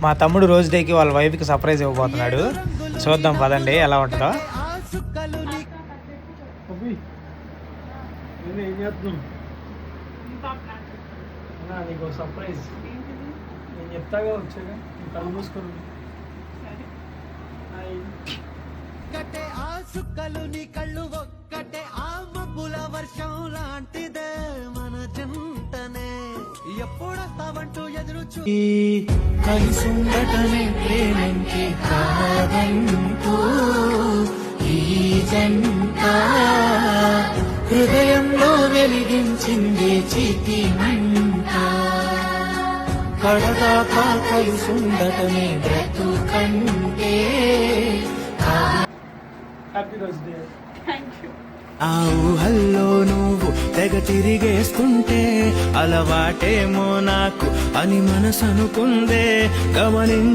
మా తమ్ముడు రోజు డేకి వాళ్ళ వైఫ్కి సర్ప్రైజ్ ఇవ్వబోతున్నాడు. చూద్దాం పదండి ఎలా ఉంటుందో. నీకు సర్ప్రైజ్ నేను చెప్తాగా వచ్చాక కళ్ళు మూసుకొని ఒక్కటే ఆ సుక్కలు నీ కళ్ళు ఒక్కటే ఆ మబ్బుల వర్షం లాంటిదే మన జంటనే ఎప్పుడొస్తావంటూ ఎదురు కలిసుండటమే ప్రేమంటే కాదంటూ ఈ జంట హృదయంలో వెలిగించింది చీతి మంట కడదాకా కలిసుండటమే బ్రతుకంటే. Happy birthday. ఆ ఊహల్లో నువ్వు తెగ తిరిగేస్తుంటే అలవాటేమో నాకు అని మనసు అనుకుందే గమనించి